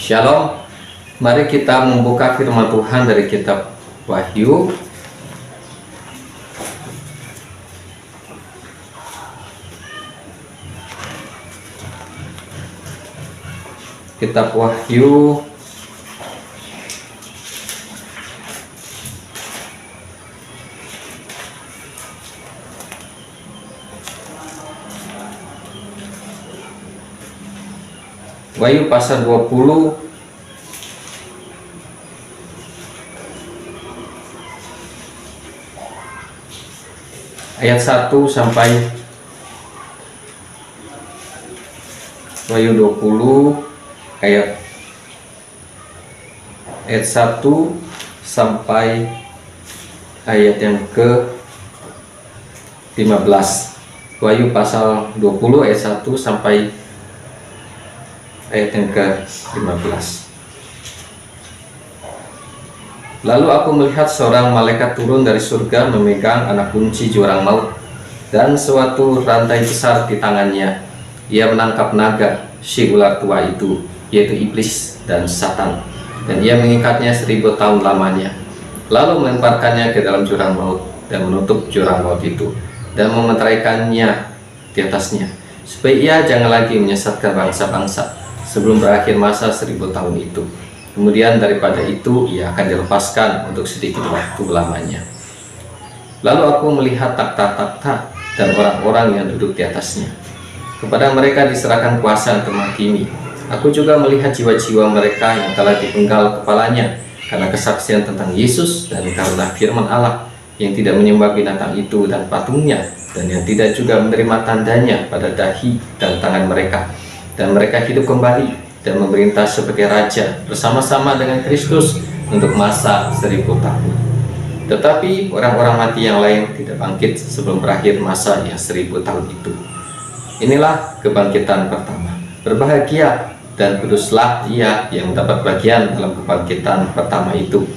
Shalom, mari kita membuka firman Tuhan dari kitab Wahyu. Kitab Wahyu Wahyu pasal 20 ayat 1 sampai Wahyu 20 ayat 1 sampai ayat yang ke 15. Wahyu pasal 20 ayat 1 sampai ayat yang ke-15. Lalu aku melihat seorang malaikat turun dari surga memegang anak kunci jurang maut dan suatu rantai besar di tangannya. Ia menangkap naga, si ular tua itu, yaitu iblis dan Satan, dan ia mengikatnya 1000 tahun lamanya, lalu melemparkannya ke dalam jurang maut dan menutup jurang maut itu dan memeteraikannya di atasnya, supaya ia jangan lagi menyesatkan bangsa-bangsa sebelum berakhir masa 1000 tahun itu. Kemudian daripada itu ia akan dilepaskan untuk sedikit waktu lamanya. Lalu aku melihat takhta-takhta dan orang-orang yang duduk di atasnya. Kepada mereka diserahkan kuasa untuk menghakimi. Aku juga melihat jiwa-jiwa mereka yang telah dipenggal kepalanya karena kesaksian tentang Yesus dan karena firman Allah, yang tidak menyembah binatang itu dan patungnya, dan yang tidak juga menerima tandanya pada dahi dan tangan mereka. Dan mereka hidup kembali dan memerintah sebagai raja bersama-sama dengan Kristus untuk masa 1000 tahun. Tetapi orang-orang mati yang lain tidak bangkit sebelum berakhir masa yang 1000 tahun itu. Inilah kebangkitan pertama. Berbahagia dan kuduslah ia yang mendapat bagian dalam kebangkitan pertama itu.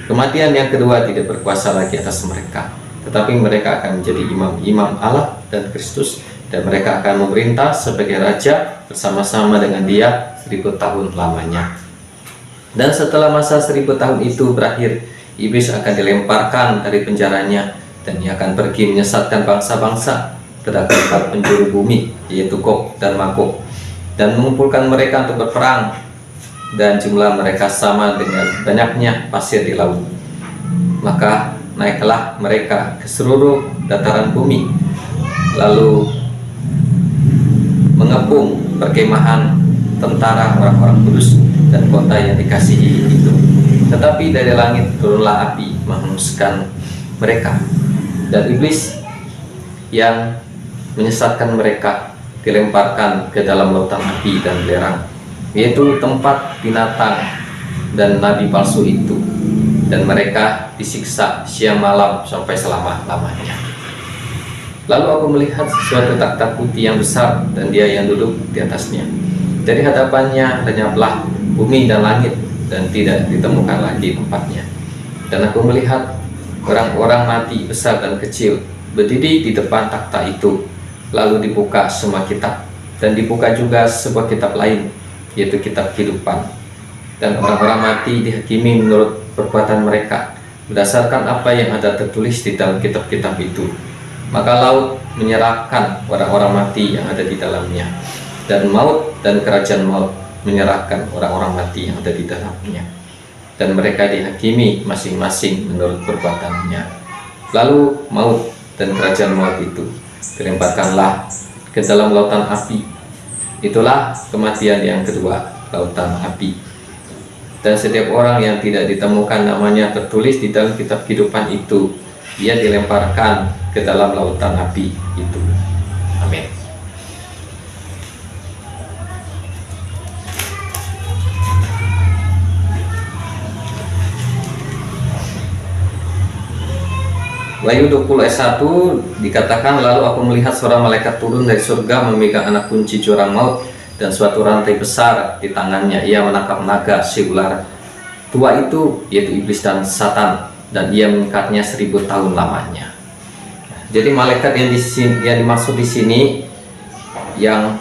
Kematian yang kedua tidak berkuasa lagi atas mereka, tetapi mereka akan menjadi imam-imam Allah dan Kristus, dan mereka akan memerintah sebagai raja bersama-sama dengan dia 1000 tahun lamanya. Dan setelah masa 1000 tahun itu berakhir, iblis akan dilemparkan dari penjaranya, dan ia akan pergi menyesatkan bangsa-bangsa ke tempat penjuru bumi, yaitu Gog dan Magog, dan mengumpulkan mereka untuk berperang, dan jumlah mereka sama dengan banyaknya pasir di laut. Maka naiklah mereka ke seluruh dataran bumi, lalu mengepung perkemahan tentara orang-orang kudus dan kota yang dikasihi itu. Tetapi dari langit turunlah api menghanguskan mereka, dan iblis yang menyesatkan mereka dilemparkan ke dalam lautan api dan belerang, yaitu tempat binatang dan nabi palsu itu, dan mereka disiksa siang malam sampai selama-lamanya. Lalu aku melihat sesuatu takhta putih yang besar dan dia yang duduk di atasnya. Dari hadapannya lenyaplah bumi dan langit, dan tidak ditemukan lagi tempatnya. Dan aku melihat orang-orang mati besar dan kecil berdiri di depan takhta itu. Lalu dibuka semua kitab, dan dibuka juga sebuah kitab lain, yaitu kitab kehidupan. Dan orang-orang mati dihakimi menurut perbuatan mereka, berdasarkan apa yang ada tertulis di dalam kitab-kitab itu. Maka laut menyerahkan orang-orang mati yang ada di dalamnya, dan maut dan kerajaan maut menyerahkan orang-orang mati yang ada di dalamnya, dan mereka dihakimi masing-masing menurut perbuatannya. Lalu maut dan kerajaan maut itu dilemparkanlah ke dalam lautan api. Itulah kematian yang kedua, lautan api. Dan setiap orang yang tidak ditemukan namanya tertulis di dalam kitab kehidupan itu, ia dilemparkan ke dalam lautan api itu. Amin. Wahyu 20 ayat 1 dikatakan, lalu aku melihat seorang malaikat turun dari surga memegang anak kunci jurang maut dan suatu rantai besar di tangannya. Ia menangkap naga, si ular tua itu, yaitu iblis dan Satan, dan ia mengikatnya 1000 tahun lamanya. Jadi malaikat yang dimaksud di sini yang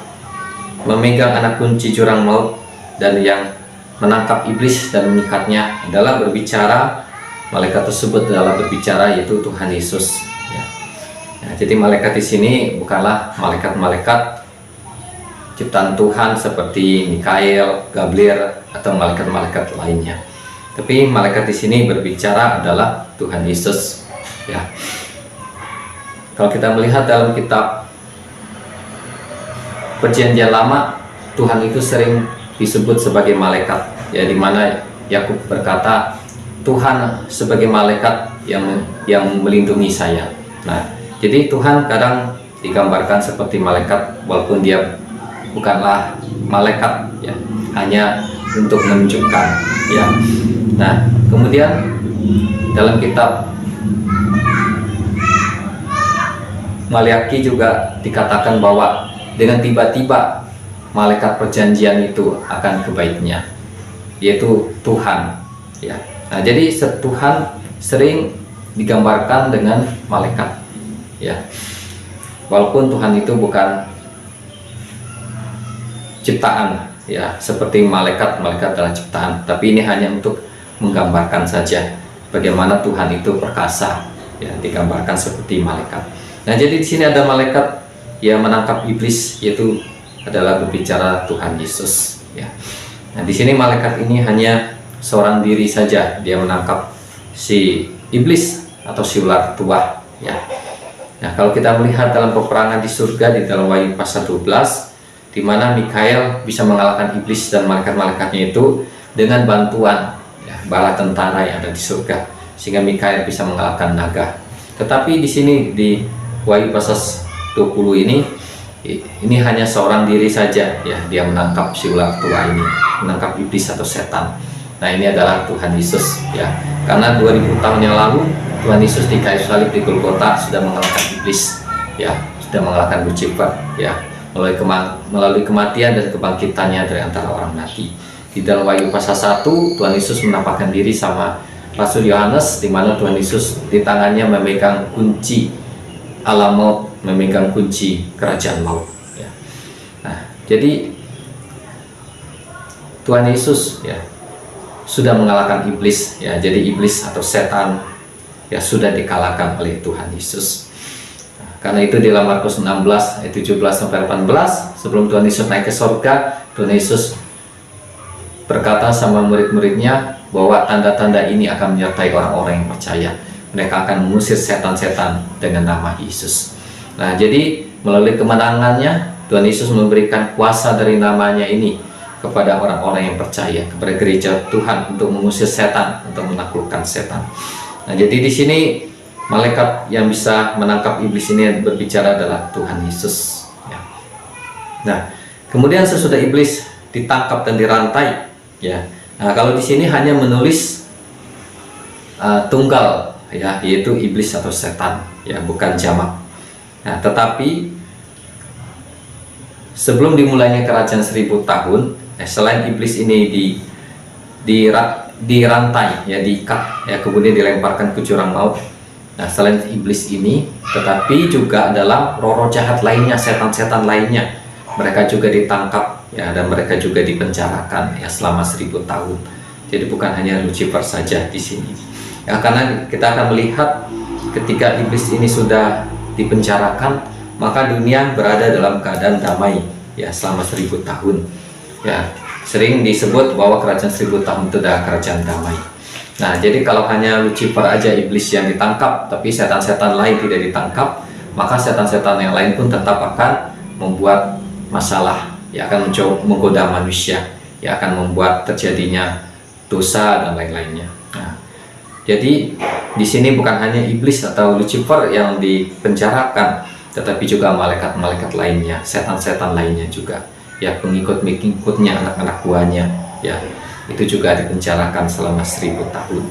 memegang anak kunci jurang maut dan yang menangkap iblis dan mengikatnya adalah berbicara, malaikat tersebut adalah berbicara, yaitu Tuhan Yesus. Ya. Nah, jadi malaikat di sini bukanlah malaikat-malaikat ciptaan Tuhan seperti Mikael, Gabriel, atau malaikat-malaikat lainnya. Tapi malaikat di sini berbicara adalah Tuhan Yesus. Ya. Kalau kita melihat dalam kitab Perjanjian Lama, Tuhan itu sering disebut sebagai malaikat, ya, di mana Yakub berkata, Tuhan sebagai malaikat yang melindungi saya. Nah, jadi Tuhan kadang digambarkan seperti malaikat walaupun dia bukanlah malaikat, ya, hanya untuk menunjukkan, ya. Nah, kemudian dalam kitab Maliaki juga dikatakan bahwa dengan tiba-tiba malaikat perjanjian itu akan ke baitnya, yaitu Tuhan, ya. Nah, jadi Tuhan sering digambarkan dengan malaikat, ya. Walaupun Tuhan itu bukan ciptaan, ya, seperti malaikat adalah ciptaan, tapi ini hanya untuk menggambarkan saja bagaimana Tuhan itu perkasa, ya, digambarkan seperti malaikat. Nah, jadi di sini ada malaikat yang menangkap iblis, yaitu adalah berbicara Tuhan Yesus, ya. Nah, di sini malaikat ini hanya seorang diri saja, dia menangkap si iblis atau si ular tua, ya. Nah, kalau kita melihat dalam peperangan di surga di dalam Wahyu pasal 12, di mana Mikael bisa mengalahkan iblis dan malaikat-malaikatnya itu dengan bantuan, ya, bala tentara yang ada di surga, sehingga Mikael bisa mengalahkan naga. Tetapi di sini di Wahyu pasal 20 ini hanya seorang diri saja, ya, dia menangkap si ular tua ini, menangkap iblis atau setan. Nah, ini adalah Tuhan Yesus, ya, karena 2000 tahun yang lalu Tuhan Yesus di kayu salib di Golgota sudah mengalahkan iblis, ya, sudah mengalahkan Lucifer, ya, melalui kematian dan kebangkitannya dari antara orang mati. Di dalam Wahyu pasal 1, Tuhan Yesus menampakkan diri sama Rasul Yohanes, di mana Tuhan Yesus di tangannya memegang kunci alam maut, memegang kunci kerajaan maut, ya. Nah, jadi Tuhan Yesus, ya, sudah mengalahkan iblis, ya. Jadi iblis atau setan, ya, sudah dikalahkan oleh Tuhan Yesus. Nah, karena itu di dalam Markus 16 ayat 17 sampai 18, sebelum Tuhan Yesus naik ke surga, Tuhan Yesus berkata sama murid-muridnya bahwa tanda-tanda ini akan menyertai orang-orang yang percaya. Mereka akan mengusir setan-setan dengan nama Yesus. Nah, jadi melalui kemenangannya, Tuhan Yesus memberikan kuasa dari namanya ini kepada orang-orang yang percaya, kepada gereja Tuhan untuk mengusir setan, untuk menaklukkan setan. Nah, jadi di sini malaikat yang bisa menangkap iblis ini berbicara adalah Tuhan Yesus, ya. Nah, kemudian sesudah iblis ditangkap dan dirantai, ya. Nah, kalau di sini hanya menulis tunggal, ya, yaitu iblis atau setan, ya, bukan jamak. Nah, tetapi sebelum dimulainya kerajaan 1000 tahun, selain iblis ini dirantai, ya, diikat, ya, kemudian dilemparkan ke jurang maut. Nah, selain iblis ini, tetapi juga adalah roh-roh jahat lainnya, setan-setan lainnya, mereka juga ditangkap, ya, dan mereka juga dipenjarakan, ya, selama 1000 tahun. Jadi bukan hanya Lucifer saja di sini. Ya, karena kita akan melihat ketika iblis ini sudah dipenjarakan, maka dunia berada dalam keadaan damai, ya, selama 1000 tahun. Ya, sering disebut bahwa kerajaan 1000 tahun itu adalah kerajaan damai. Nah, jadi kalau hanya Lucifer aja, iblis yang ditangkap, tapi setan-setan lain tidak ditangkap, maka setan-setan yang lain pun tetap akan membuat masalah, ya, akan menggoda manusia, ya, akan membuat terjadinya dosa dan lain-lainnya. Nah, jadi di sini bukan hanya iblis atau Lucifer yang dipenjarakan, tetapi juga malaikat-malaikat lainnya, setan-setan lainnya juga, ya, pengikut-pengikutnya, anak-anak buahnya, ya, itu juga dipenjarakan selama 1000 tahun.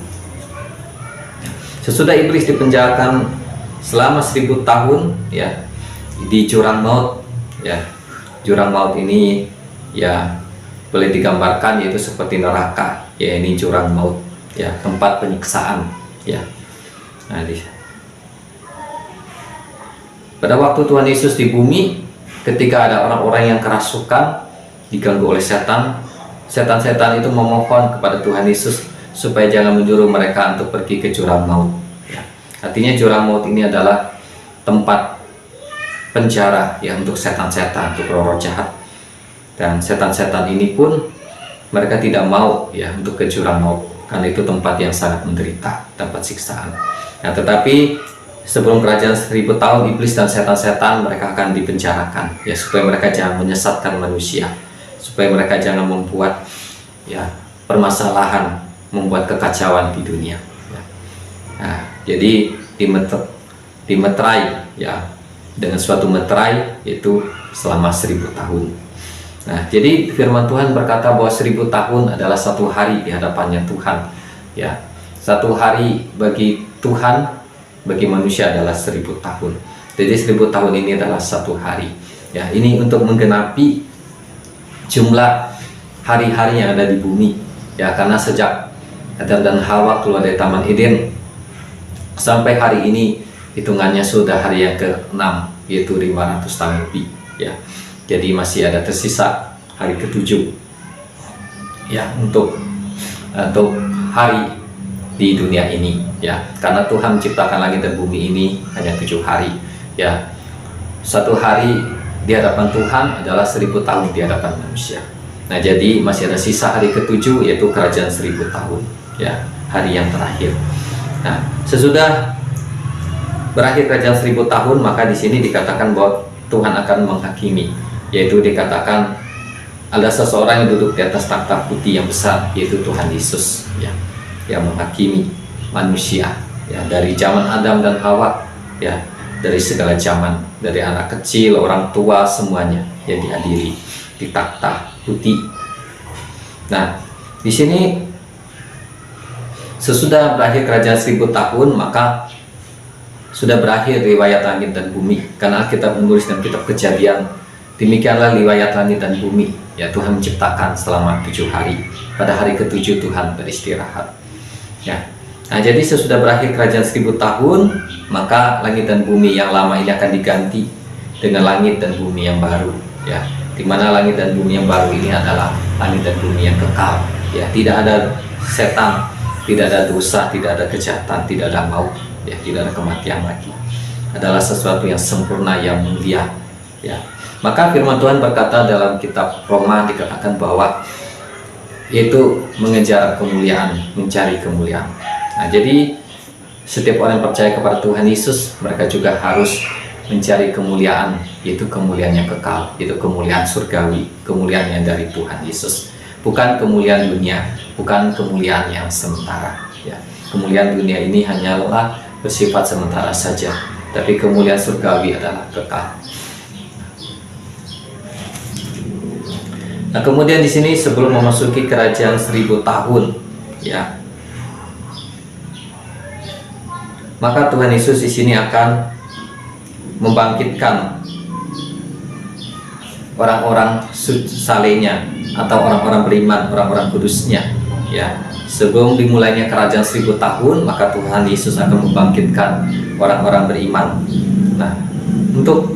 Sesudah iblis dipenjarakan selama 1000 tahun, ya, di jurang maut, ya, jurang maut ini, ya, boleh digambarkan yaitu seperti neraka, ya, ini jurang maut, ya, tempat penyiksaan, ya. Nah, pada waktu Tuhan Yesus di bumi, ketika ada orang-orang yang kerasukan, diganggu oleh setan, setan-setan itu memohon kepada Tuhan Yesus supaya jangan menyuruh mereka untuk pergi ke jurang maut. Ya. Artinya jurang maut ini adalah tempat penjara ya untuk setan-setan, untuk roh-roh jahat. Dan setan-setan ini pun mereka tidak mau ya untuk ke jurang maut, karena itu tempat yang sangat menderita, tempat siksaan. Nah, tetapi sebelum kerajaan 1000 tahun, iblis dan setan-setan mereka akan dipenjarakan ya, supaya mereka jangan menyesatkan manusia, supaya mereka jangan membuat ya permasalahan, membuat kekacauan di dunia ya. Nah, jadi dimeterai ya dengan suatu meterai, yaitu selama 1000 tahun. Nah, jadi firman Tuhan berkata bahwa 1000 tahun adalah satu hari di hadapannya Tuhan ya. Satu hari bagi Tuhan, bagi manusia adalah 1000 tahun. Jadi 1000 tahun ini adalah satu hari ya. Ini untuk menggenapi jumlah hari-hari yang ada di bumi ya, karena sejak Adam dan Hawa keluar dari Taman Eden sampai hari ini hitungannya sudah hari yang ke-6, yaitu 500 tahun lebih ya. Jadi masih ada tersisa hari ke-7 ya untuk hari di dunia ini ya, karena Tuhan menciptakan langit dan bumi ini hanya 7 hari ya. Satu hari di hadapan Tuhan adalah 1000 tahun di hadapan manusia. Nah, jadi masih ada sisa hari ke-7, yaitu kerajaan 1000 tahun ya, hari yang terakhir. Nah, sesudah berakhir kerajaan 1000 tahun, maka di sini dikatakan bahwa Tuhan akan menghakimi, yaitu dikatakan ada seseorang yang duduk di atas takhta putih yang besar, yaitu Tuhan Yesus ya, yang menghakimi manusia ya, dari zaman Adam dan Hawa ya, dari segala zaman, dari anak kecil, orang tua, semuanya yang dihadiri di takhta putih. Nah, di sini sesudah berakhir kerajaan 1000 tahun, maka sudah berakhir riwayat langit dan bumi, karena Alkitab menulis dalam kitab Kejadian, demikianlah riwayat langit dan bumi ya, Tuhan menciptakan selama 7 hari. Pada hari ke-7 Tuhan beristirahat ya. Nah, jadi sesudah berakhir kerajaan 1000 tahun, maka langit dan bumi yang lama ini akan diganti dengan langit dan bumi yang baru ya, dimana langit dan bumi yang baru ini adalah langit dan bumi yang kekal ya. Tidak ada setan, tidak ada dosa, tidak ada kejahatan, tidak ada maut ya, tidak ada kematian lagi. Adalah sesuatu yang sempurna, yang mulia ya. Maka firman Tuhan berkata dalam kitab Roma, dikatakan bahwa yaitu mengejar kemuliaan, mencari kemuliaan. Nah, jadi setiap orang yang percaya kepada Tuhan Yesus, mereka juga harus mencari kemuliaan, yaitu kemuliaan yang kekal, yaitu kemuliaan surgawi, kemuliaan yang dari Tuhan Yesus, bukan kemuliaan dunia, bukan kemuliaan yang sementara ya. Kemuliaan dunia ini hanyalah bersifat sementara saja, tapi kemuliaan surgawi adalah kekal. Nah, kemudian di sini sebelum memasuki kerajaan 1000 tahun ya, maka Tuhan Yesus di sini akan membangkitkan orang-orang salehnya atau orang-orang beriman, orang-orang kudusnya ya. Sebelum dimulainya kerajaan 1000 tahun, maka Tuhan Yesus akan membangkitkan orang-orang beriman. Nah, untuk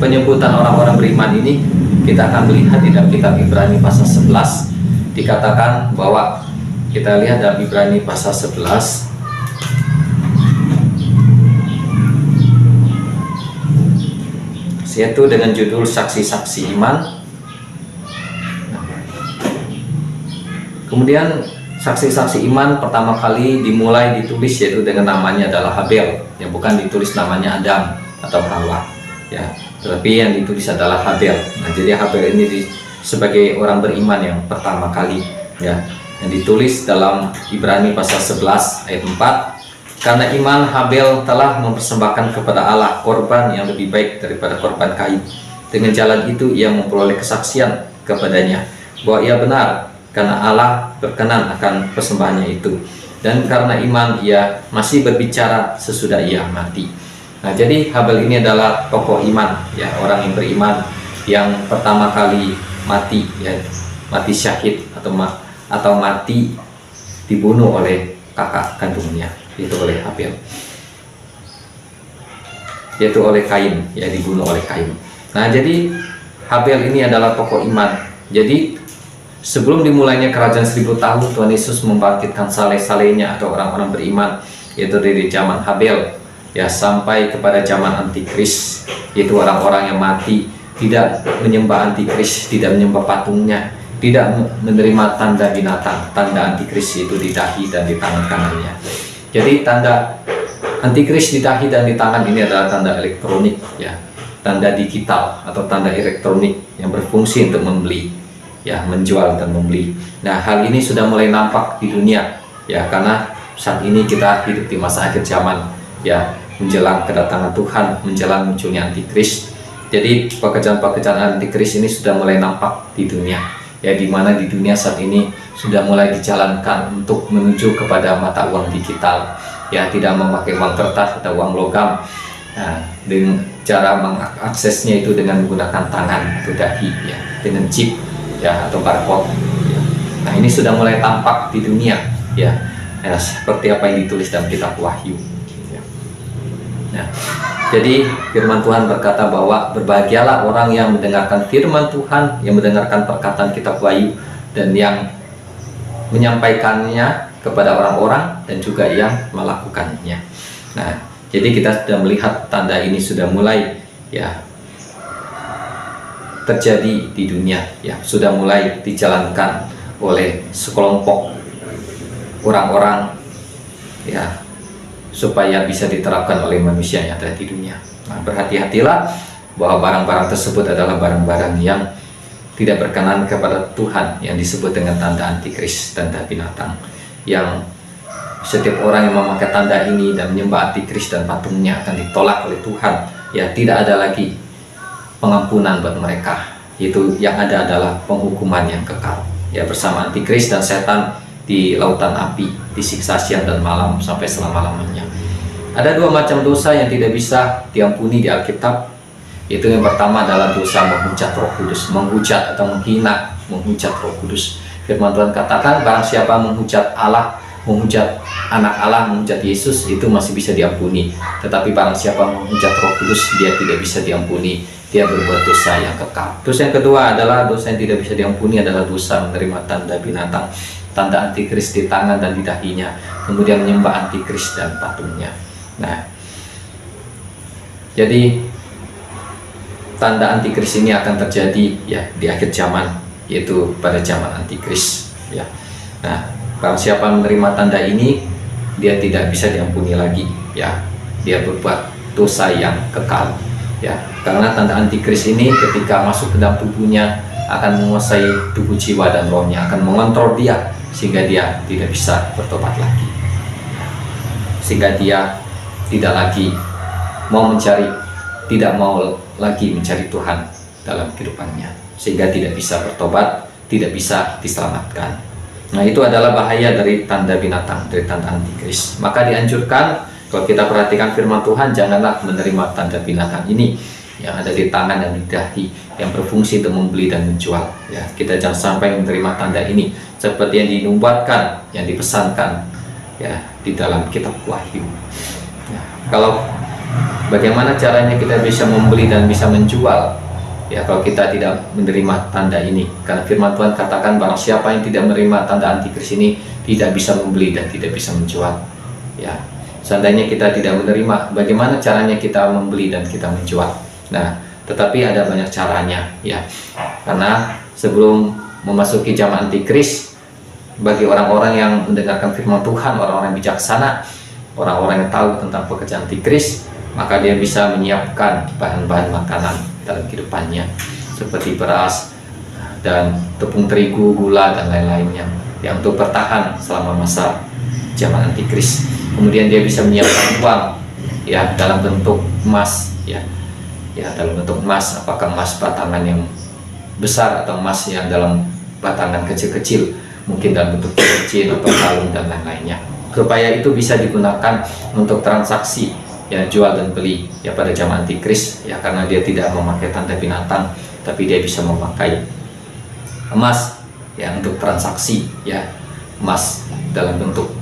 penyebutan orang-orang beriman ini kita akan melihat di dalam kitab Ibrani pasal 11. Dikatakan bahwa, kita lihat dalam Ibrani pasal 11 yaitu dengan judul saksi-saksi iman. Kemudian saksi-saksi iman pertama kali dimulai ditulis yaitu dengan namanya adalah Habel, yang bukan ditulis namanya Adam atau Hawa ya, tetapi yang ditulis adalah Habel. Nah, jadi Habel ini sebagai orang beriman yang pertama kali ya, yang ditulis dalam Ibrani pasal 11 ayat 4. Karena iman Habel telah mempersembahkan kepada Allah korban yang lebih baik daripada korban Kain. Dengan jalan itu ia memperoleh kesaksian kepadanya bahwa ia benar, karena Allah berkenan akan persembahannya itu. Dan karena iman ia masih berbicara sesudah ia mati. Nah, jadi Habel ini adalah tokoh iman ya, orang yang beriman yang pertama kali mati ya, mati syahid atau mati dibunuh oleh kakak kandungnya, itu oleh Habel, yaitu oleh Kain ya, dibunuh oleh Kain. Nah, jadi Habel ini adalah tokoh iman. Jadi Sebelum dimulainya kerajaan 1000 tahun, Tuhan Yesus membangkitkan saleh-salehnya atau orang-orang beriman, yaitu dari zaman Habel ya sampai kepada zaman Antikris, yaitu orang-orang yang mati tidak menyembah Antikris, tidak menyembah patungnya, tidak menerima tanda binatang. Tanda Antikris itu di dahi dan di tangan kanannya. Jadi tanda Antikris di dahi dan di tangan ini adalah tanda elektronik ya, tanda digital atau tanda elektronik yang berfungsi untuk membeli ya, menjual dan membeli. Nah, hal ini sudah mulai nampak di dunia ya, karena saat ini kita hidup di masa akhir zaman ya, menjelang kedatangan Tuhan, menjelang munculnya Antikris. Jadi pekerjaan-pekerjaan Antikris ini sudah mulai nampak di dunia ya, di mana di dunia saat ini sudah mulai dijalankan untuk menuju kepada mata uang digital ya, tidak memakai uang kertas atau uang logam. Nah, dengan cara mengaksesnya itu dengan menggunakan tangan atau dahi ya, dengan chip ya atau barcode ya. Nah, ini sudah mulai tampak di dunia ya, seperti apa yang ditulis dalam kitab Wahyu ya. Nah, jadi firman Tuhan berkata bahwa berbahagialah orang yang mendengarkan firman Tuhan, yang mendengarkan perkataan kitab Wahyu, dan yang menyampaikannya kepada orang-orang dan juga yang melakukannya. Nah, jadi kita sudah melihat tanda ini sudah mulai ya terjadi di dunia ya, sudah mulai dijalankan oleh sekelompok orang-orang ya, supaya bisa diterapkan oleh manusia yang ada di dunia. Nah, berhati-hatilah bahwa barang-barang tersebut adalah barang-barang yang tidak berkenan kepada Tuhan, yang disebut dengan tanda Antikris, tanda binatang, yang setiap orang yang memakai tanda ini dan menyembah Antikris dan patungnya akan ditolak oleh Tuhan ya, tidak ada lagi pengampunan buat mereka. Itu yang ada adalah penghukuman yang kekal ya, bersama Antikris dan setan di lautan api, disiksa siang dan malam sampai selama-lamanya. Ada dua macam dosa yang tidak bisa diampuni di Alkitab. Itu yang pertama adalah dosa menghujat Roh Kudus, menghujat atau menghina, menghujat Roh Kudus. Firman Tuhan katakan barang siapa menghujat Allah, menghujat anak Allah, menghujat Yesus, itu masih bisa diampuni. Tetapi barang siapa menghujat Roh Kudus, dia tidak bisa diampuni. Dia berbuat dosa yang kekal. Dosa yang kedua adalah dosa yang tidak bisa diampuni, adalah dosa menerima tanda binatang, tanda Antikris di tangan dan di dahinya, kemudian menyembah Antikris dan patungnya. Nah, jadi tanda Antikris ini akan terjadi ya di akhir zaman, yaitu pada zaman Antikris ya. Nah, barang siapa menerima tanda ini, dia tidak bisa diampuni lagi ya, dia berbuat dosa yang kekal ya, karena tanda Antikris ini ketika masuk ke dalam tubuhnya akan menguasai tubuh, jiwa dan rohnya, akan mengontrol dia sehingga dia tidak bisa bertobat lagi, sehingga dia tidak lagi mau mencari, tidak mau lagi mencari Tuhan dalam kehidupannya, sehingga tidak bisa bertobat, tidak bisa diselamatkan. Nah, itu adalah bahaya dari tanda binatang, dari tanda Antikris. Maka dianjurkan, kalau kita perhatikan firman Tuhan, janganlah menerima tanda binatang ini yang ada di tangan dan di dahi, yang berfungsi untuk membeli dan menjual ya. Kita jangan sampai menerima tanda ini seperti yang dinubuatkan, yang dipesankan ya di dalam kitab Wahyu ya. Kalau bagaimana caranya kita bisa membeli dan bisa menjual ya, kalau kita tidak menerima tanda ini? Karena firman Tuhan katakan barang siapa yang tidak menerima tanda Antikris ini tidak bisa membeli dan tidak bisa menjual ya. Seandainya kita tidak menerima, bagaimana caranya kita membeli dan kita menjual? Nah, tetapi ada banyak caranya ya, karena sebelum memasuki zaman Antikris, bagi orang-orang yang mendengarkan firman Tuhan, orang-orang bijaksana, orang-orang yang tahu tentang pekerjaan Antikris, maka dia bisa menyiapkan bahan-bahan makanan dalam kehidupannya, seperti beras dan tepung terigu, gula dan lain-lainnya, yang untuk bertahan selama masa zaman Antikris. Kemudian dia bisa menyiapkan uang ya dalam bentuk emas ya, dalam bentuk emas, apakah emas batangan yang besar atau emas yang dalam batangan kecil-kecil, mungkin dalam bentuk cincin atau kalung dan lain-lainnya, supaya itu bisa digunakan untuk transaksi ya, jual dan beli ya pada zaman Antikris ya, karena dia tidak memakai tanda binatang, tapi dia bisa memakai emas ya untuk transaksi ya, emas dalam bentuk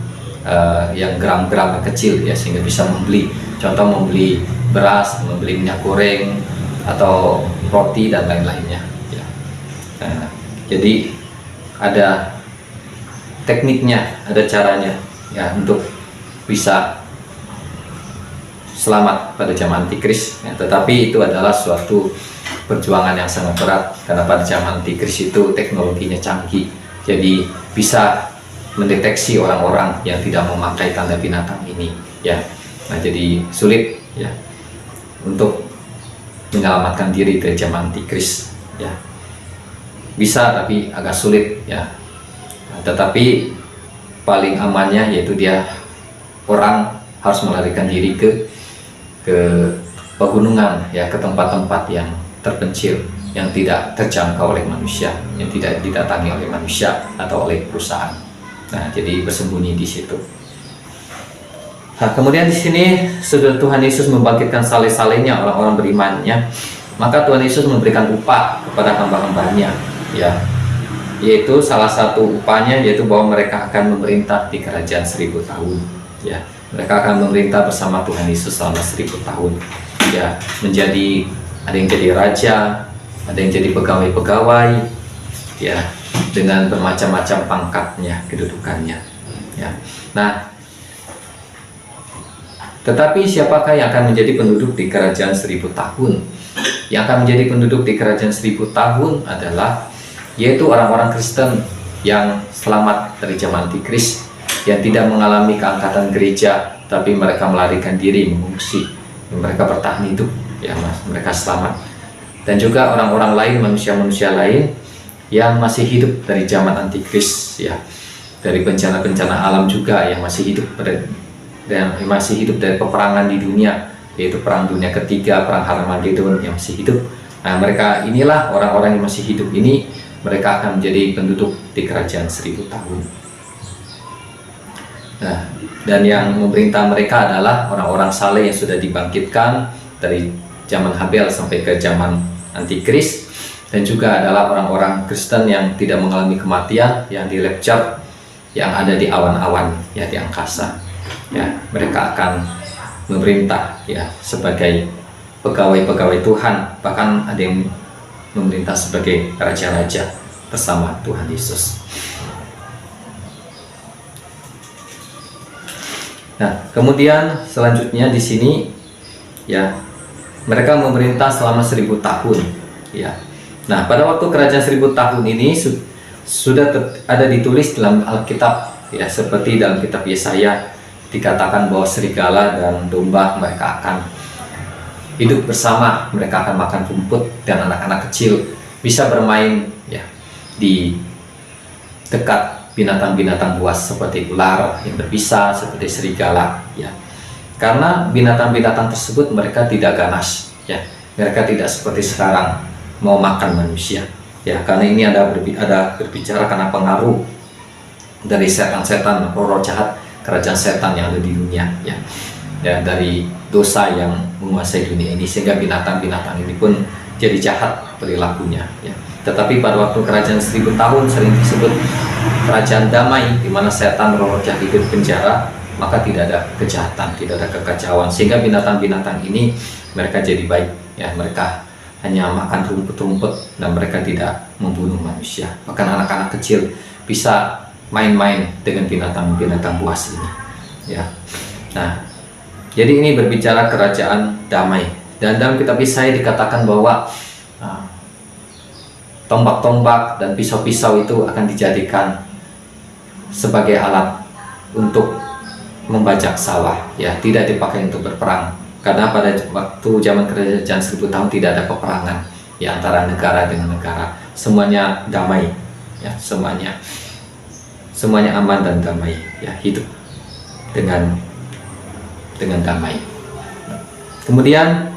yang gram-gram kecil ya, sehingga bisa membeli, contoh membeli beras, membeli minyak goreng atau roti dan lain-lainnya ya. Nah, jadi ada tekniknya, ada caranya ya untuk bisa selamat pada zaman antikris ya. Tetapi itu adalah suatu perjuangan yang sangat berat, karena pada zaman antikris itu teknologinya canggih, jadi bisa mendeteksi orang-orang yang tidak memakai tanda binatang ini ya. Nah, jadi sulit ya untuk menyelamatkan diri dari zaman antikris ya. Bisa tapi agak sulit ya. Nah, tetapi paling amannya yaitu orang harus melarikan diri ke pegunungan ya, ke tempat-tempat yang terpencil, yang tidak terjangkau oleh manusia, yang tidak didatangi oleh manusia atau oleh perusahaan. Nah, jadi bersembunyi di situ. Nah, kemudian di sini sudah Tuhan Yesus membangkitkan saleh-salehnya orang-orang berimannya, maka Tuhan Yesus memberikan upah kepada hamba-hambanya, ya, yaitu salah satu upahnya yaitu bahwa mereka akan memerintah di kerajaan 1000 tahun, ya. Mereka akan memerintah bersama Tuhan Yesus selama 1000 tahun, ya, ada yang jadi raja, ada yang jadi pegawai-pegawai, ya, dengan bermacam-macam pangkatnya, kedudukannya, ya. Nah, tetapi siapakah yang akan menjadi penduduk di kerajaan 1000 tahun? Yang akan menjadi penduduk di kerajaan 1000 tahun adalah yaitu orang-orang Kristen yang selamat dari zaman antikris, yang tidak mengalami keangkatan gereja, tapi mereka melarikan diri, mengungsi, mereka bertahan hidup, ya, mereka selamat. Dan juga orang-orang lain, manusia-manusia lain yang masih hidup dari zaman antikris, ya, dari bencana-bencana alam juga, yang masih hidup dan masih hidup dari peperangan di dunia, yaitu perang dunia ketiga, perang Harmagedon, yang masih hidup. Nah, mereka inilah orang-orang yang masih hidup ini, mereka akan menjadi penduduk di kerajaan 1000 tahun. Nah, dan yang memerintah mereka adalah orang-orang saleh yang sudah dibangkitkan dari zaman Habel sampai ke zaman antikris, dan juga adalah orang-orang Kristen yang tidak mengalami kematian, yang di rapture, yang ada di awan-awan, ya, di angkasa. Ya, mereka akan memerintah, ya, sebagai pegawai-pegawai Tuhan, bahkan ada yang memerintah sebagai raja-raja bersama Tuhan Yesus. Nah, kemudian selanjutnya di sini, ya, mereka memerintah selama 1000 tahun, ya. Nah, pada waktu kerajaan 1000 tahun ini sudah ada ditulis dalam Alkitab, ya, seperti dalam kitab Yesaya dikatakan bahwa serigala dan domba mereka akan hidup bersama, mereka akan makan rumput, dan anak-anak kecil bisa bermain, ya, di dekat binatang-binatang buas seperti ular yang berbisa, seperti serigala, ya. Karena binatang-binatang tersebut mereka tidak ganas, ya. Mereka tidak seperti sekarang mau makan manusia, ya. Karena ini ada berbicara karena pengaruh dari setan-setan, roh jahat, kerajaan setan yang ada di dunia, ya. Ya, dari dosa yang menguasai dunia ini, sehingga binatang-binatang ini pun jadi jahat perilakunya, ya. Tetapi pada waktu kerajaan 1000 tahun sering disebut kerajaan damai, di mana setan, roh jahat itu di penjara, maka tidak ada kejahatan, tidak ada kekacauan, sehingga binatang-binatang ini mereka jadi baik, ya. Mereka hanya makan rumput-rumput dan mereka tidak membunuh manusia. Bahkan anak-anak kecil bisa main-main dengan binatang-binatang buas ini, ya. Nah, jadi ini berbicara kerajaan damai. Dan dalam kitab Yesaya dikatakan bahwa tombak-tombak dan pisau-pisau itu akan dijadikan sebagai alat untuk membajak sawah, ya, tidak dipakai untuk berperang. Karena pada waktu zaman kerajaan 1000 tahun tidak ada peperangan, ya, antara negara dengan negara. Semuanya damai, ya, semuanya aman dan damai, ya, hidup dengan damai. Kemudian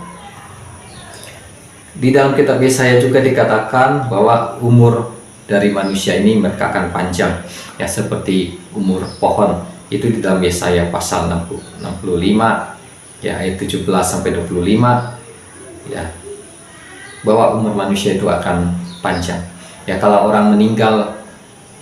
di dalam kitab Yesaya juga dikatakan bahwa umur dari manusia ini mereka akan panjang, ya, seperti umur pohon. Itu di dalam Yesaya pasal 65, ya, ayat 17 sampai 25, ya, bahwa umur manusia itu akan panjang. Ya, kalau orang meninggal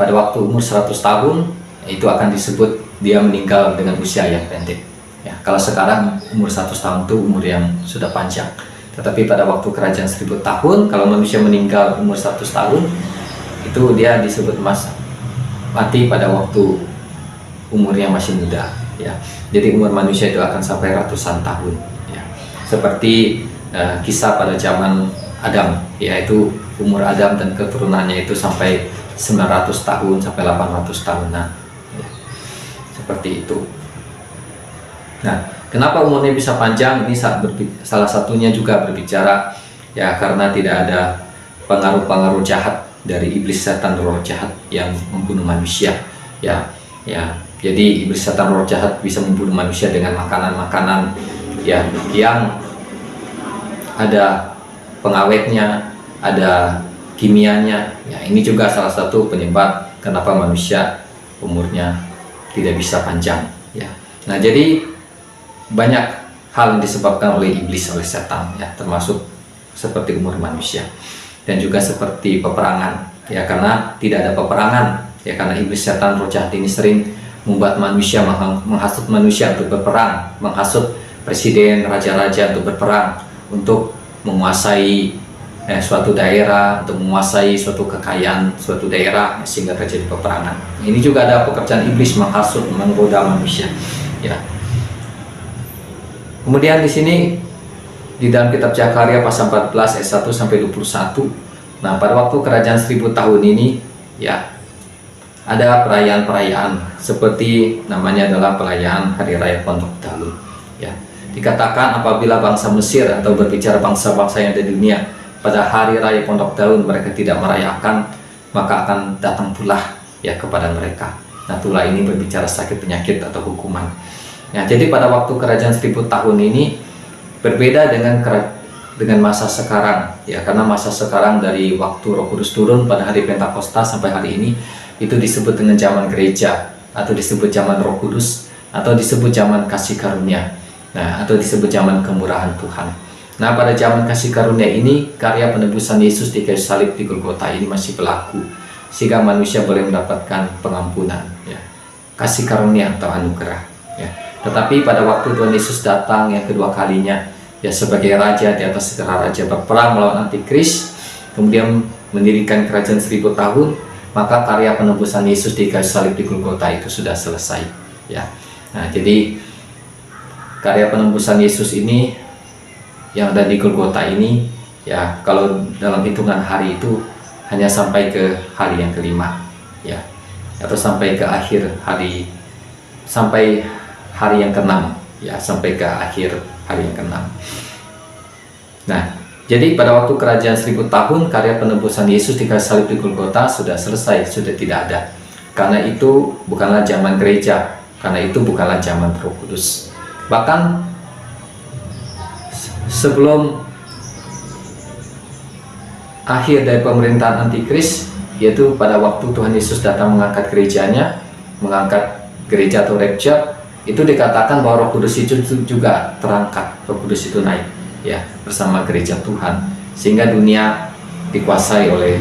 pada waktu umur 100 tahun, itu akan disebut dia meninggal dengan usia yang pendek. Ya, kalau sekarang umur 100 tahun itu umur yang sudah panjang. Tetapi pada waktu kerajaan 1000 tahun, kalau manusia meninggal umur 100 tahun, itu dia disebut mati pada waktu umurnya masih muda, ya. Jadi umur manusia itu akan sampai ratusan tahun, ya. Seperti kisah pada zaman Adam, yaitu umur Adam dan keturunannya itu sampai 900 tahun sampai 800 tahunan, ya. Seperti itu. Nah, kenapa umurnya bisa panjang? Ini salah satunya juga berbicara, ya, karena tidak ada pengaruh-pengaruh jahat dari iblis, setan, roh jahat yang membunuh manusia, ya. Jadi iblis, setan, roh jahat bisa membunuh manusia dengan makanan-makanan, ya, yang ada pengawetnya, ada kimianya, ya. Ini juga salah satu penyebab kenapa manusia umurnya tidak bisa panjang, ya. Nah, jadi banyak hal yang disebabkan oleh iblis, oleh setan, ya, termasuk seperti umur manusia. Dan juga seperti peperangan, ya, karena tidak ada peperangan, ya, karena iblis, setan, roh jahat ini sering membuat manusia, menghasut manusia untuk berperang, menghasut presiden, raja-raja untuk berperang, untuk menguasai suatu daerah, untuk menguasai suatu kekayaan suatu daerah, sehingga terjadi peperangan. Ini juga ada pekerjaan iblis, menghasut, menggoda manusia, ya. Kemudian di sini di dalam kitab Zakaria pasal 14 ayat 1 sampai 21. Nah, pada waktu kerajaan 1000 tahun ini, ya, ada perayaan-perayaan seperti namanya adalah perayaan Hari Raya Pondok Dalu, ya. Dikatakan apabila bangsa Mesir, atau berbicara bangsa-bangsa yang ada di dunia, pada Hari Raya Pondok Dalu mereka tidak merayakan, maka akan datang tulah, ya, kepada mereka. Nah, tulah ini berbicara sakit, penyakit, atau hukuman. Ya, jadi pada waktu kerajaan 1000 tahun ini berbeda dengan masa sekarang, ya, karena masa sekarang dari waktu Roh Kudus turun pada hari Pentakosta sampai hari ini itu disebut dengan zaman gereja, atau disebut zaman Roh Kudus, atau disebut zaman kasih karunia, nah, atau disebut zaman kemurahan Tuhan. Nah, pada zaman kasih karunia ini, karya penebusan Yesus di kayu salib di Golgota ini masih berlaku, sehingga manusia boleh mendapatkan pengampunan, ya, kasih karunia atau anugerah, ya. Tetapi pada waktu Tuhan Yesus datang yang kedua kalinya, ya, sebagai raja di atas segala raja, berperang melawan antikris, kemudian mendirikan kerajaan 1000 tahun, maka karya penebusan Yesus di kayu salib di Golgota itu sudah selesai, ya. Nah, jadi karya penebusan Yesus ini yang ada di Golgota ini, ya, kalau dalam hitungan hari itu hanya sampai ke hari yang kelima, ya, atau sampai ke akhir hari, sampai hari yang ke-6, ya, sampai ke akhir hari yang ke-6. Nah, jadi pada waktu kerajaan 1000 tahun, karya penebusan Yesus di kayu salib di Golgota sudah selesai, sudah tidak ada. Karena itu bukanlah zaman gereja, karena itu bukanlah zaman Roh Kudus. Bahkan sebelum akhir dari pemerintahan antikris, yaitu pada waktu Tuhan Yesus datang mengangkat gerejanya, mengangkat gereja atau rapture, itu dikatakan bahwa Roh Kudus itu juga terangkat, Roh Kudus itu naik, ya, bersama gereja Tuhan, sehingga dunia dikuasai oleh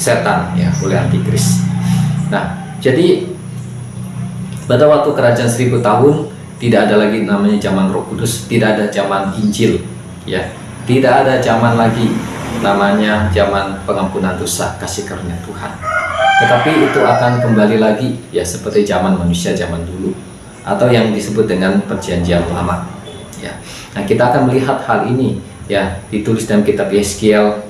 setan, ya, oleh antikris. Nah, jadi pada waktu kerajaan 1000 tahun tidak ada lagi namanya zaman Roh Kudus, tidak ada zaman Injil, ya, tidak ada zaman lagi namanya zaman pengampunan dosa, kasih karunia Tuhan. Tetapi itu akan kembali lagi, ya, seperti zaman manusia zaman dulu, atau yang disebut dengan perjanjian lama, ya. Nah, kita akan melihat hal ini, ya, ditulis dalam kitab Yeskiel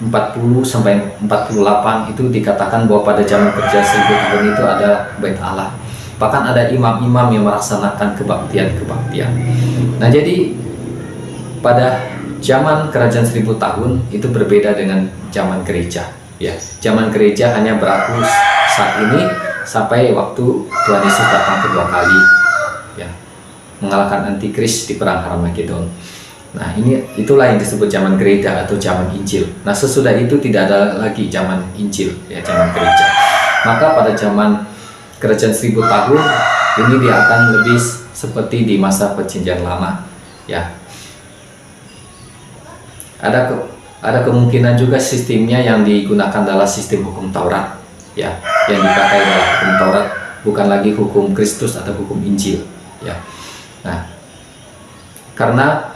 40 sampai 48, itu dikatakan bahwa pada zaman kerja 1000 tahun itu ada bait Allah. Bahkan ada imam-imam yang melaksanakan kebaktian-kebaktian. Nah, jadi pada zaman kerajaan 1000 tahun itu berbeda dengan zaman gereja, ya. Zaman gereja hanya berlaku saat ini sampai waktu Tuhan Yesus datang kedua kali, ya, mengalahkan antikris di perang Harmagedon. Nah, itulah yang disebut zaman gereja atau zaman Injil. Nah, sesudah itu tidak ada lagi zaman Injil, ya, zaman gereja. Maka pada zaman kerajaan 1000 tahun ini dia akan lebih seperti di masa perjanjian lama, ya. Ada kemungkinan juga sistemnya yang digunakan adalah sistem hukum Taurat, ya, yang dipakai dalam hukum Taurat, bukan lagi hukum Kristus atau hukum Injil, ya. Nah, karena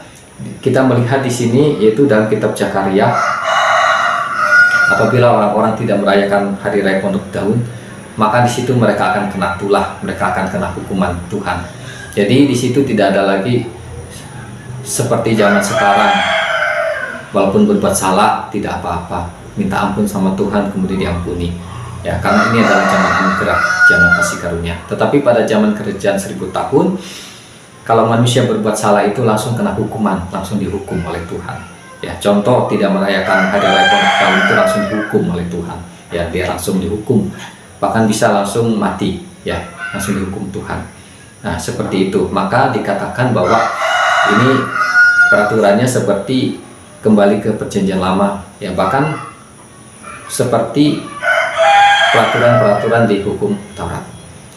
kita melihat di sini, yaitu dalam kitab Zakaria Apabila orang-orang tidak merayakan hari raya pondok daun, maka di situ mereka akan kena tulah, mereka akan kena hukuman Tuhan. Jadi di situ tidak ada lagi seperti zaman sekarang, walaupun berbuat salah tidak apa-apa, minta ampun sama Tuhan kemudian diampuni. Ya, karena ini adalah zaman anugerah, zaman kasih karunia. Tetapi pada zaman kerajaan 1000 tahun, kalau manusia berbuat salah itu langsung kena hukuman, langsung dihukum oleh Tuhan. Ya, contoh tidak merayakan hari raya pondok daun itu langsung dihukum oleh Tuhan. Ya, dia langsung dihukum, bahkan bisa langsung mati. Ya, langsung dihukum Tuhan. Nah, seperti itu. Maka dikatakan bahwa ini peraturannya seperti kembali ke perjanjian lama. Ya, bahkan seperti peraturan-peraturan di hukum Taurat.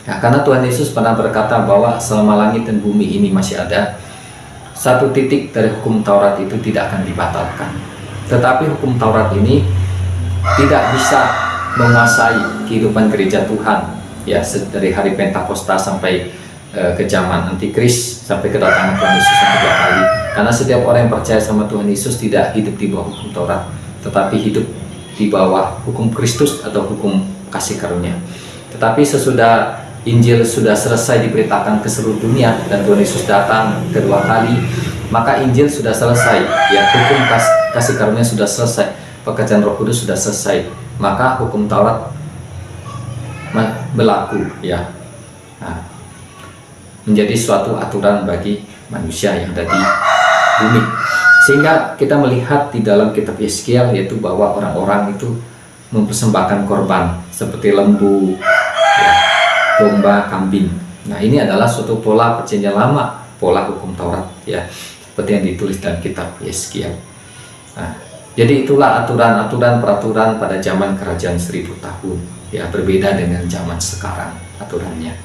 Ya, karena Tuhan Yesus pernah berkata bahwa selama langit dan bumi ini masih ada, satu titik dari hukum Taurat itu tidak akan dibatalkan. Tetapi hukum Taurat ini tidak bisa menguasai kehidupan gereja Tuhan, ya, dari hari Pentakosta sampai ke zaman Antikris, sampai kedatangan Tuhan Yesus yang kedua kali. Karena setiap orang yang percaya sama Tuhan Yesus tidak hidup di bawah hukum Taurat, tetapi hidup di bawah hukum Kristus atau hukum kasih karunia. Tetapi sesudah Injil sudah selesai diberitakan ke seluruh dunia dan Tuhan Yesus datang kedua kali, maka Injil sudah selesai, ya, hukum kasih karunia sudah selesai, pekerjaan Roh Kudus sudah selesai, maka hukum Taurat berlaku, ya. Nah, menjadi suatu aturan bagi manusia yang ada di bumi. Sehingga kita melihat di dalam kitab Yeskiel, yaitu bahwa orang-orang itu mempersembahkan korban seperti lembu, ya, domba, kambing. Nah, ini adalah suatu pola perjanjian lama, pola hukum Taurat, ya, seperti yang ditulis dalam kitab Yeskiel. Nah, jadi itulah aturan-aturan peraturan pada zaman kerajaan 1000 tahun, ya, berbeda dengan zaman sekarang aturannya.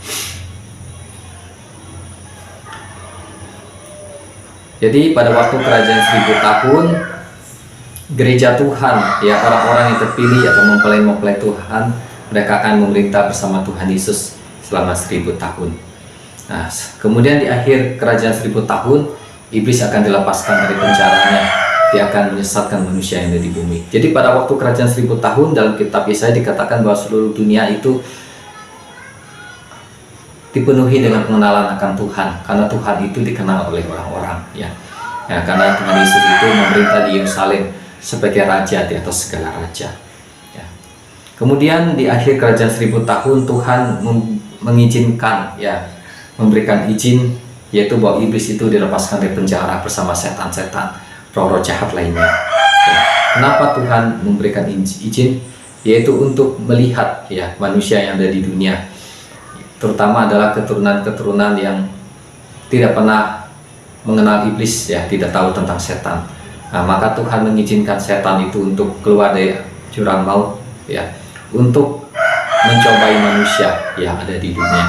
Jadi pada waktu kerajaan 1000 tahun, gereja Tuhan, ya, orang-orang yang terpilih atau mempelai-mempelai Tuhan, mereka akan memerintah bersama Tuhan Yesus selama 1000 tahun. Nah, kemudian di akhir kerajaan 1000 tahun, iblis akan dilepaskan dari penjaranya. Dia akan menyesatkan manusia yang ada di bumi. Jadi pada waktu kerajaan 1000 tahun, dalam kitab Yesaya dikatakan bahwa seluruh dunia itu dipenuhi dengan pengenalan akan Tuhan, karena Tuhan itu dikenal oleh orang-orang, ya. Ya, karena Tuhan Yesus itu memerintah di Yerusalem sebagai raja di atas segala raja, ya. Kemudian di akhir kerajaan 1000 tahun, Tuhan mengizinkan, ya, memberikan izin, yaitu bahwa iblis itu dilepaskan dari penjara bersama setan-setan, roh-roh jahat lainnya, ya. Kenapa Tuhan memberikan izin? Yaitu untuk melihat, ya, manusia yang ada di dunia, terutama adalah keturunan-keturunan yang tidak pernah mengenal iblis, ya, tidak tahu tentang setan. Nah, maka Tuhan mengizinkan setan itu untuk keluar dari jurang maut, ya, untuk mencobai manusia yang ada di dunia,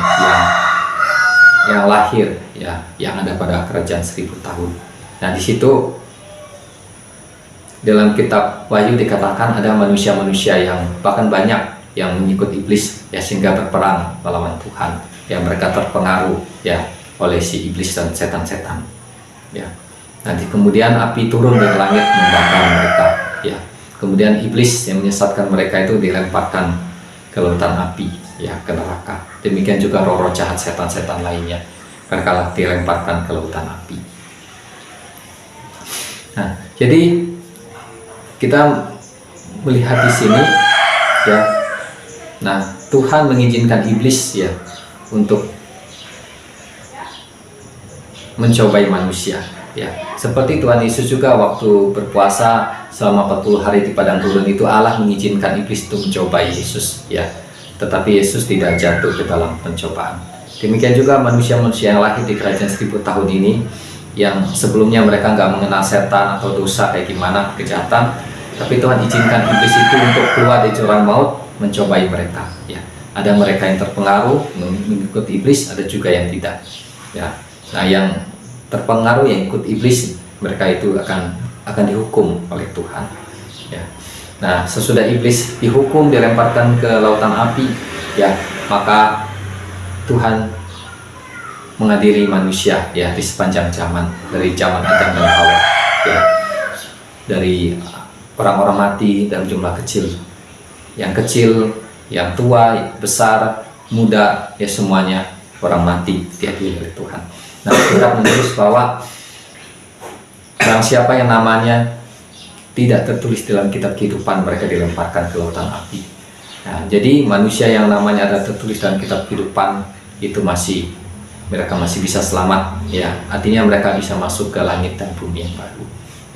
yang lahir, ya, yang ada pada kerajaan 1000 tahun. Nah, di situ dalam kitab Wahyu dikatakan ada manusia-manusia yang bahkan banyak yang mengikut iblis, ya, sehingga berperang melawan Tuhan, ya, mereka terpengaruh, ya, oleh si iblis dan setan-setan, ya. Nanti kemudian api turun dari langit membakar mereka, ya. Kemudian iblis yang menyesatkan mereka itu dilemparkan ke lautan api, ya, ke neraka. Demikian juga roh-roh jahat setan-setan lainnya, mereka dilemparkan ke lautan api. Nah, jadi kita melihat di sini, ya. Nah, Tuhan mengizinkan iblis, ya, untuk mencobai manusia, ya. Seperti Tuhan Yesus juga waktu berpuasa selama 40 hari di padang gurun itu, Allah mengizinkan iblis itu mencobai Yesus, ya. Tetapi Yesus tidak jatuh ke dalam pencobaan. Demikian juga manusia-manusia yang lahir di kerajaan 1000 tahun ini, yang sebelumnya mereka nggak mengenal setan atau dosa kayak gimana, kejahatan, tapi Tuhan izinkan iblis itu untuk keluar dari jurang maut, mencobai mereka, ya. Ada mereka yang terpengaruh mengikuti iblis, ada juga yang tidak, ya. Nah, yang terpengaruh yang ikut iblis, mereka itu akan dihukum oleh Tuhan, ya. Nah, sesudah iblis dihukum, dilemparkan ke lautan api, ya, maka Tuhan mengadili manusia, ya, di sepanjang zaman, dari zaman Adam dan Hawa, ya, dari orang-orang mati dalam jumlah kecil. Yang kecil, yang tua, yang besar, muda, ya semuanya orang mati diadili oleh Tuhan. Nah, kita menulis bahwa barang siapa yang namanya tidak tertulis dalam kitab kehidupan, mereka dilemparkan ke lautan api. Nah, jadi manusia yang namanya ada tertulis dalam kitab kehidupan itu mereka masih bisa selamat, ya. Artinya mereka bisa masuk ke langit dan bumi yang baru,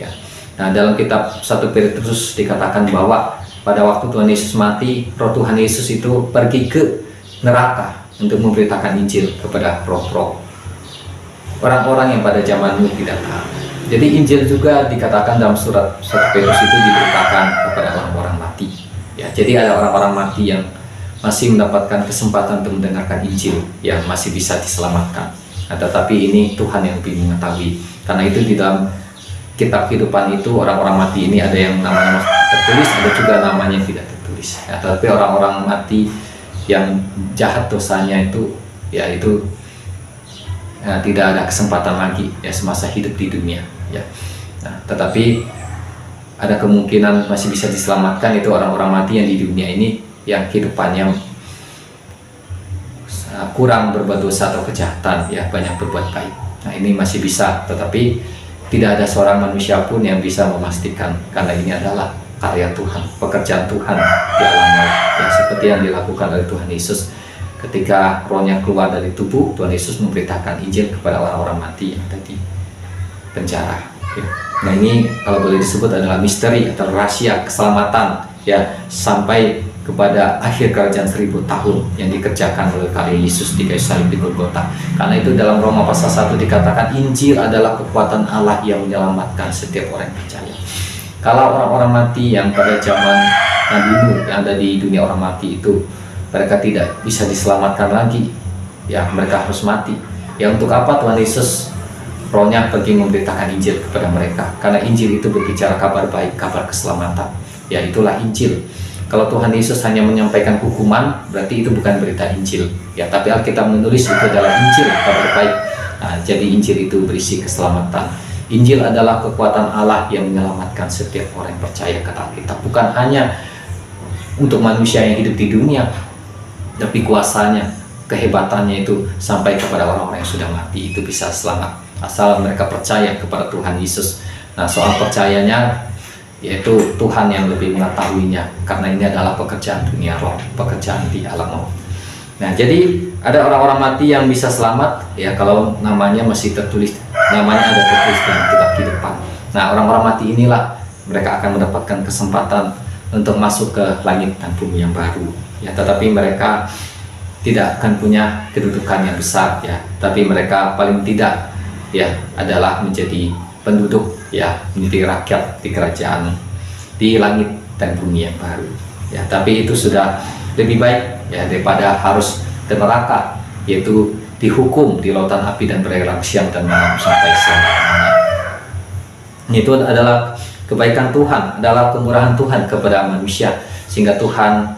ya. Nah, dalam kitab 1 Petrus dikatakan bahwa pada waktu Tuhan Yesus mati, Roh Tuhan Yesus itu pergi ke neraka untuk memberitakan Injil kepada roh-roh orang-orang yang pada zaman Nuh tidak taat. Jadi Injil juga dikatakan dalam surat 1 Petrus itu diberitakan kepada orang-orang mati. Ya, jadi ada orang-orang mati yang masih mendapatkan kesempatan untuk mendengarkan Injil, yang masih bisa diselamatkan. Nah, tetapi ini Tuhan yang lebih mengetahui. Karena itu di dalam kitab kehidupan itu orang-orang mati ini ada yang namanya tertulis, ada juga namanya yang tidak tertulis. Ya, tapi orang-orang mati yang jahat dosanya itu, ya itu tidak ada kesempatan lagi, ya semasa hidup di dunia, ya. Nah, tetapi ada kemungkinan masih bisa diselamatkan, itu orang-orang mati yang di dunia ini yang kehidupannya kurang berbuat dosa atau kejahatan, ya banyak berbuat baik. Nah, ini masih bisa, tetapi tidak ada seorang manusia pun yang bisa memastikan, karena ini adalah karya Tuhan, pekerjaan Tuhan di alam maut, ya seperti yang dilakukan oleh Tuhan Yesus ketika rohnya keluar dari tubuh. Tuhan Yesus memberitakan Injil kepada orang-orang mati yang ada di penjara, ya. Nah, ini kalau boleh disebut adalah misteri atau rahasia keselamatan, ya, sampai kepada akhir kerajaan 1000 tahun yang dikerjakan oleh karya Yesus di kayu salib di Golgota. Karena itu dalam Roma pasal 1 dikatakan Injil adalah kekuatan Allah yang menyelamatkan setiap orang yang percaya. Kalau orang-orang mati yang pada zaman Nabi Nuh yang ada di dunia orang mati itu, mereka tidak bisa diselamatkan lagi, ya mereka harus mati. Ya, untuk apa Tuhan Yesus rohnya pergi memberitakan Injil kepada mereka? Karena Injil itu berbicara kabar baik, kabar keselamatan, ya itulah Injil. Kalau Tuhan Yesus hanya menyampaikan hukuman, berarti itu bukan berita Injil, ya. Tapi Alkitab menulis itu adalah Injil, kabar baik. Nah, jadi Injil itu berisi keselamatan. Injil adalah kekuatan Allah yang menyelamatkan setiap orang yang percaya, kata Alkitab. Bukan hanya untuk manusia yang hidup di dunia, tapi kuasanya, kehebatannya itu sampai kepada orang-orang yang sudah mati, itu bisa selamat asal mereka percaya kepada Tuhan Yesus. Nah, soal percayanya, yaitu Tuhan yang lebih mengetahuinya, karena ini adalah pekerjaan dunia roh, pekerjaan di alam maut. Nah, jadi ada orang-orang mati yang bisa selamat, ya kalau namanya masih tertulis, namanya ada tertulis dalam kitab kehidupan. Nah, orang-orang mati inilah mereka akan mendapatkan kesempatan untuk masuk ke langit dan bumi yang baru, ya. Tetapi mereka tidak akan punya kedudukan yang besar, ya. Tapi mereka paling tidak, ya, adalah menjadi penduduk, ya, menjadi rakyat di kerajaan di langit dan bumi yang baru, ya. Tapi itu sudah lebih baik, ya, daripada harus ke neraka, yaitu dihukum di lautan api dan belerang siang dan malam sampai selama-lamanya. Itu adalah kebaikan Tuhan, adalah kemurahan Tuhan kepada manusia, sehingga Tuhan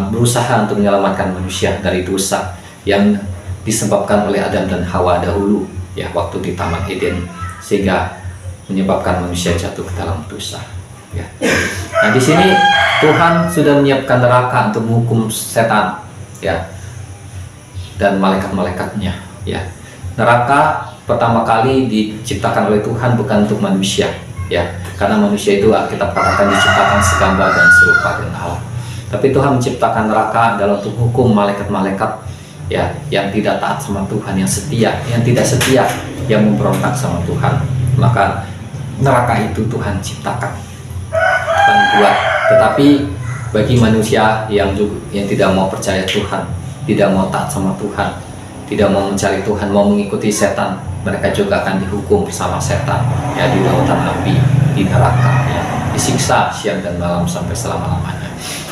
berusaha untuk menyelamatkan manusia dari dosa yang disebabkan oleh Adam dan Hawa dahulu, ya, waktu di Taman Eden, sehingga menyebabkan manusia jatuh ke dalam dosa, ya. Nah, di sini Tuhan sudah menyiapkan neraka untuk menghukum setan, ya, dan malaikat-malaikatnya, ya. Neraka pertama kali diciptakan oleh Tuhan bukan untuk manusia, ya, karena manusia itu Alkitab katakan diciptakan segambar dan serupa dengan Allah. Tapi Tuhan menciptakan neraka adalah untuk hukum malaikat-malaikat, ya, yang tidak taat sama Tuhan, yang setia, yang tidak setia, yang memberontak sama Tuhan. Maka neraka itu Tuhan ciptakan dan buat. Tetapi bagi manusia yang tidak mau percaya Tuhan, tidak mau taat sama Tuhan, tidak mau mencari Tuhan, mau mengikuti setan, mereka juga akan dihukum bersama setan, ya, di lautan api, di neraka, ya, disiksa siang dan malam sampai selama-lamanya.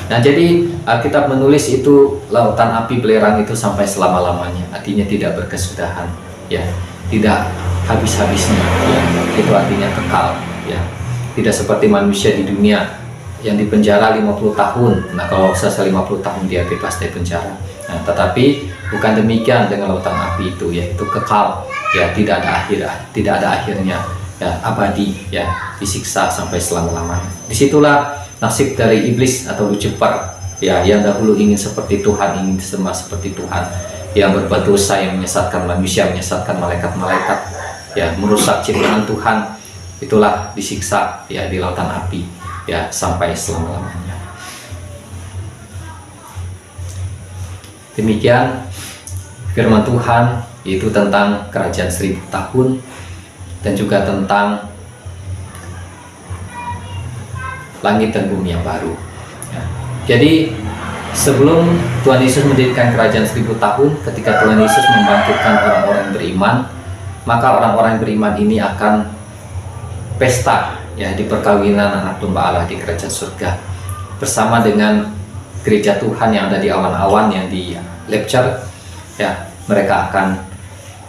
Nah, jadi Alkitab menulis itu lautan api belerang itu sampai selama-lamanya, artinya tidak berkesudahan, ya, tidak habis-habisnya, ya. Itu artinya kekal, ya. Tidak seperti manusia di dunia yang dipenjara 50 tahun. Nah, kalau selesai 50 tahun dia bebas dari penjara. Nah, tetapi bukan demikian dengan lautan api itu, yaitu kekal, ya, tidak ada akhirnya, ya abadi, ya disiksa sampai selama-lamanya. Disitulah nasib dari iblis atau Lucifer, ya yang dahulu ingin seperti Tuhan, ingin disembah seperti Tuhan, yang berbuat dosa, yang menyesatkan manusia, menyesatkan malaikat-malaikat, ya merusak ciptaan Tuhan. Itulah disiksa ya di lautan api, ya sampai selama-lamanya. Demikian firman Tuhan, yaitu tentang kerajaan 1000 tahun dan juga tentang langit dan bumi yang baru. Ya. Jadi sebelum Tuhan Yesus mendirikan kerajaan 1000 tahun, ketika Tuhan Yesus membangkitkan orang-orang beriman, maka orang-orang beriman ini akan pesta ya di perkawinan anak domba Allah di kerajaan surga, bersama dengan gereja Tuhan yang ada di awan-awan, yang di rapture, ya mereka akan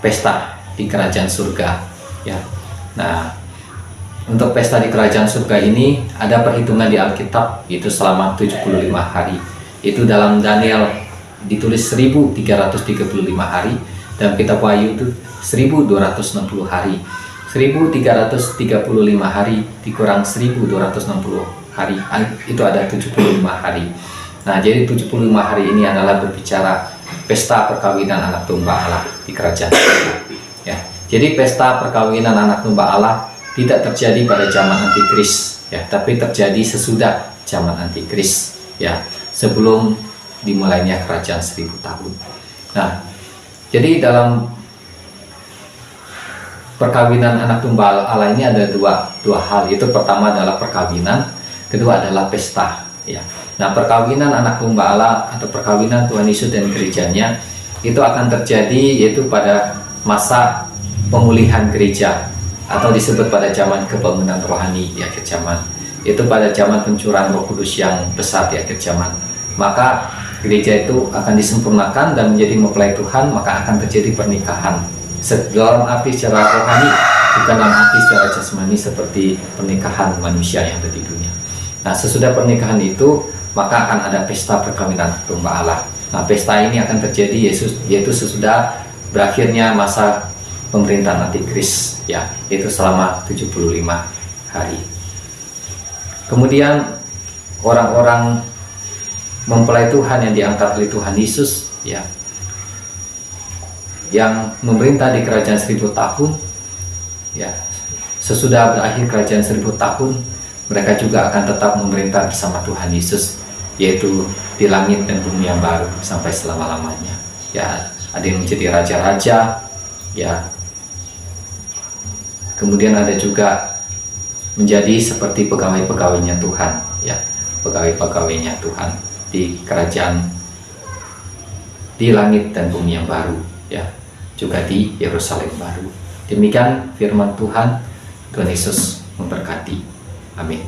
pesta di kerajaan surga ya. Nah, untuk pesta di kerajaan surga ini ada perhitungan di Alkitab, itu selama 75 hari. Itu dalam Daniel ditulis 1335 hari, dan kitab Wahyu itu 1260 hari. 1335 hari dikurang 1260 hari, itu ada 75 hari. Nah, jadi 75 hari ini adalah berbicara pesta perkawinan anak domba Allah di kerajaan surga. Ya, jadi pesta perkawinan anak domba Allah tidak terjadi pada zaman antikris, ya, tapi terjadi sesudah zaman antikris, ya, sebelum dimulainya kerajaan 1000 tahun. Nah, jadi dalam perkawinan anak domba Allah ini ada dua hal. Itu pertama adalah perkawinan, kedua adalah pesta, ya. Nah, perkawinan anak domba Allah atau perkawinan Tuhan Yesus dan gerejanya itu akan terjadi yaitu pada masa pemulihan gereja, atau disebut pada zaman kebangunan rohani di akhir zaman. Itu pada zaman pencurahan Roh Kudus yang besar di akhir zaman. Maka gereja itu akan disempurnakan dan menjadi mempelai Tuhan, maka akan terjadi pernikahan. Dalam arti secara rohani, bukan dalam arti secara jasmani seperti pernikahan manusia yang ada di dunia. Nah, sesudah pernikahan itu maka akan ada pesta perkawinan domba Allah. Nah, pesta ini akan terjadi yaitu sesudah berakhirnya masa pemerintahan antikris, ya, itu selama 75 hari. Kemudian orang-orang mempelai Tuhan yang diangkat oleh Tuhan Yesus, ya, yang memerintah di kerajaan 1000 tahun, ya, sesudah berakhir kerajaan 1000 tahun, mereka juga akan tetap memerintah bersama Tuhan Yesus, yaitu di langit dan bumi yang baru sampai selama-lamanya. Ya, ada yang menjadi raja-raja, ya. Kemudian ada juga menjadi seperti pegawai-pegawainya Tuhan, ya, pegawai-pegawainya Tuhan di kerajaan di langit dan bumi yang baru, ya, juga di Yerusalem baru. Demikian firman Tuhan. Tuhan Yesus memberkati. Amin.